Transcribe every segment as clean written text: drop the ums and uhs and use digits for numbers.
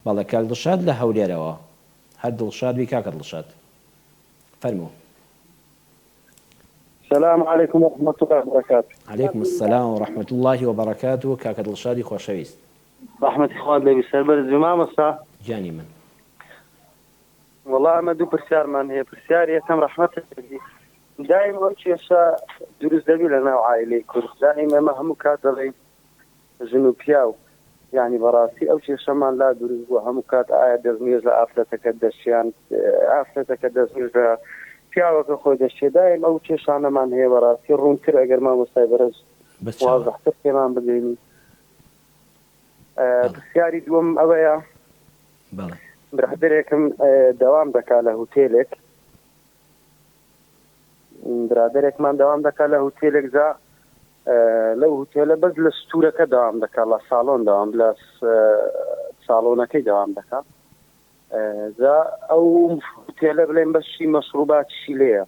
بەڵێ کاک دڵشاد لە هەولێرەوە هەر دڵشاد بی کاکە دڵشاد فەرموو. السلام عليكم ورحمة الله وبركاته. عليكم السلام ورحمة الله وبركاته. كاکە دڵشادی خۆشەویست. رحمة خواد لەبی سەربەرز مامۆستا جانی من. والله ئەمە دوو پرسیارمان هەیە. پرسیاری یەکەم ڕەحمەتت بدی. دایم ئەو کێشە دروست دەبی لە ناو عائیلەی کورد. دایم ئێمە هەموو کات دەڵێین ژن و پیاو، یعنی بەڕاستی ئەو کێشەمان لا دروست بووە هەموو کات ئایا دەستنوێژ لە ئافرەتەکە دەشیان ئافرەتەکە دەستنوێژ لە پیاوەکە خۆی دەشێ. دایم ئەو کێشانەمان هەیە بەڕاستی ڕوونتر ئەگەر مامۆستای بەرز واضحتر پێمان بگەینی. پرسیاری دووەم ئەوەیە برادێکم دەوام دەکات لە هوتێلێک، برادێکمان دەوام دەکات لە هوتێلێک زا لەو هوتێلە بەس لە ستورەکە دەوام دەکات، لە ساڵۆن دەوام لە ساڵۆنەکەی دەوام دەکات. زا ئەو هوتێلە بڵێن بەشی مەشروباتشی لێیە،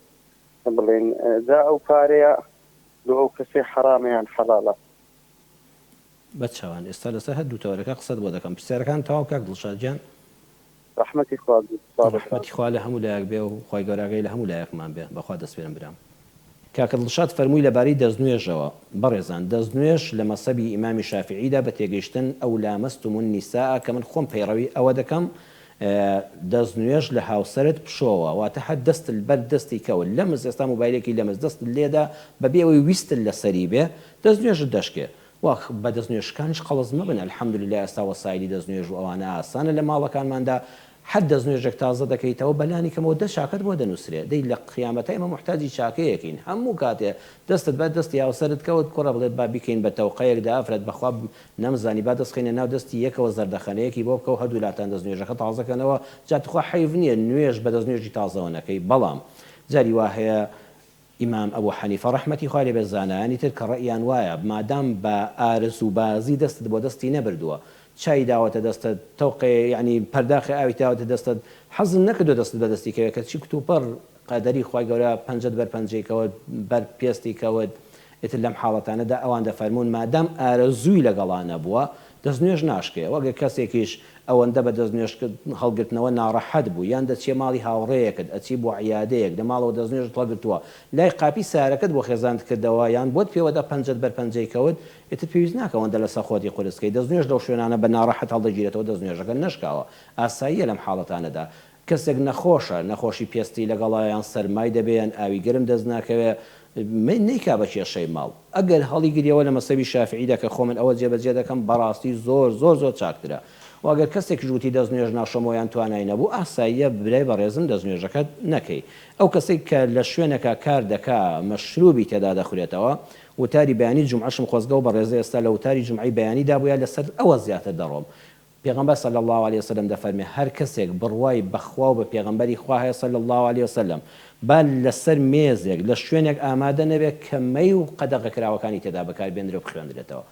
بڵێن زا ئەو پارەیە لە ئەو کەسێ حرامەیان حەڵاڵە. بەچاوان ئێستا لەسەر هەردوو تەوەرەکە قسەت بۆ دەکەم. پرسیارەکان تەواو کاک دڵشاد گیان. ڕەحمەتی خوا ڕەحمەتی خوا لە هەموو لایەک بێ و خوای گەوراگەی لە هەموو لایەکمان بێ. بەخوا دەست پێرم برام. کاکە دڵشاد فەرمووی لەبارەی دەستنوێژەوە. بەڕێزان دەستنوێژ لە مەسەبی ئیمامی شافعیدا بە تێگەیشتن ئەو لامەستم النیساء کە من خۆم پەیڕەوی ئەوە دەکەم دەستنوێژ لە هاوسەرت پشۆوە، واتە هەر دەستت بەر دەستی کەوت لەمز ئێستا مۆبایلێکی لەمز دەست لێدا بەبێ ئەوەی ویستت لەسەری بێ دەستنوێژت دەشکێ. واخ بە دەستنوێژەکانش قەڵەز مەبن. الحەمدولله ئێستا وەسایلی دەستنوێژ و ئەوانە ئاسانە لە ماڵەکانماندا. حد دەستنوێژێک تازە دەکەیتەوە بەلانی کەمەوە دە چاکت بۆ دەنووسرێ. دەی لە قیامەتە ئێمە محتاجی چاکەیەکین. هەموو کاتێ دەستت بە دەستی هاوسەرت کەوت کوڕە بڵێت با بیکەین بە تەوقەیەکدا ئافرەت بەخوا نەمزانی با دەستخینە ناو دەستی یەکەوە زەردەخەنەیەکی بۆ بکەو هەردوو لاتان دەستنوێژەکە تازەکەنەوە جاتخوا حەیف نییە نوێژ بە دەستنوێژی تازەوە نەکەی. بەڵام جاری وا هەیە ئیمام ئەبوو حەنیفە ڕەحمەتی خوا لێ بێ زانایانی تر کە ڕەئیان وایە مادام بە ئارس و بازی دەستت بۆ دەستی نەبردووە، چای داوەتە دەستت تەوقێ ینی پەرداخی ئاوی داوەتە دەستت حەزم نەکردو دەست بە دەستی کەوێت کە چی کتوپەر قەدەری خوای گەورە پەنجەت بەر پەنجەی کەوت بەر پێستی کەوت. ئێتر لەم حاڵەتانەدا ئەوان دەفەرمونون مادام ئارەزووی لەگەڵا نەبووە دەستنوێژ ناشکێ. وەگە کەسێکیش ئەوەندە بە دەستنوێژ هەڵگرتنەوە ناڕەحەت بوو یان دەچێ ماڵی هاوڕێیەکت ئەچی بۆ عیادەیەک لە ماڵەوە دەستنوێژت هەڵگرتووە لای قاپی سارەکەت بۆ خێزاند کردەوە یان بۆت پێوەدا پەنجەت بەر پەنجەی کەوت ئێتر پێویست ناکە ئەوەندە لەسەر خۆتی قورسکەی. دەستنوێژ لەو شوێنانە بە ناڕەحەت هەڵدەگیرێتەوە دەستنوێژەکە نەشکاوە. ئاساییە لەم حاڵەتانەدا. کەسێک نەخۆشە نەخۆشی پێستی لەگەڵایان سەرمای دەبێن ئاوی گرم دەست ناکەوێ نیکا بە کێشەی ماڵ. ئەگەر هەڵی گریەوە لە مەسەبی شافعیدا کە خۆ من ئەوە جێبەجێ دەکەم بەڕاستی زۆر زۆر زۆر چاکترە. واگەر کەسێک ژووتی دەستنوێژ ناشۆمەوەیان توانای نەبوو ئاساییە برای بەڕێزم دەستنوێژەکەت نەکەی. ئەو کەسێک کە لە شوێنەکە کار دەکا مەشروبی تێدا دەخورێتەوە وتاری بەیانی جومعەشم خۆزگە و بەڕێزە ئێستا لە وتاری جومعەی بەیانی دابووە لەسەر ئەوە زیاتر دەڕۆم. پێغەمبەر صلی الله علیه وسلم دەفەرمێ هەر کەسێک بڕوای بەخوا و بە پێغەمبەری خوا هەیە صلی الله علیه وسلم با لەسەر مێزێک لە شوێنێک ئامادە نەبێت کە مەی و قەدەغە کراوەکانی تێدا بەکاربێنرێ و بخوێنرێتەوە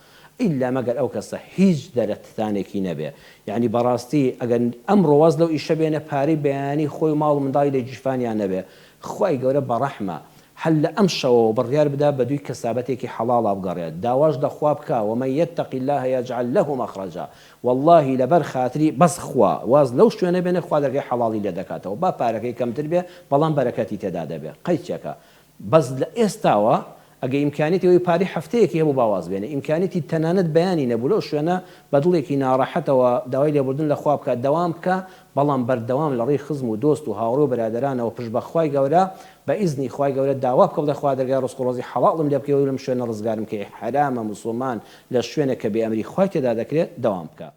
ئیلا مەگەر ئەو کەسە هیچ دەرەتانێکی نەبێ. یعنی بەڕاستی ئەگەر ئەم ڕۆواز لەو ئیشە بێنە پارەی بەیانی خۆی ماڵ و منداڵی لە جیفانیان نەبێ خوای گەورە بەڕەحمە هەل لە ئەم شەوە بڕیار بدا بە دووی کەسابەتێکی حەڵاڵا بگەڕێت. داواش دەخوا بکە ومن یتق الله یجعل له مخرجا. والله لەبەر خاتری بەس خوا واز لەو شوێنە بێنە خوا دەرگای حەڵاڵی لێ دەکاتەوە با پارەکەی کەمتر بێ بەڵام بەرەکەتی تێدا دەبێ. قەیچێکە بەس لە ئێستاوە ئەگە ئیمکانێتی ئەوی پاری هەفتەیەکی هەبوو باواز بێنە ئیمکانێتی تەنانەت بەیانی نەبوو لەو شوێنە بە دڵێکی ناڕەحەتەوە داوای لێبوردن لە خوا بکات دەوام بکە بەڵام بەردەوام لە ڕێی خزم و دۆست و هاوڕێ و بەرادەرانەوە پشت بە خوای گەورە بە ئیزنی خوای گەورە داوا بکە بڵێ خوا دەرگای ڕزق و ڕۆزی حەڵاڵم لێ بکەوە لەم شوێنە ڕزگارم کە حرامە موسڵمان لە شوێنە کە بێ ئەمری خوای تێدا دەکرێت دەوام بکە.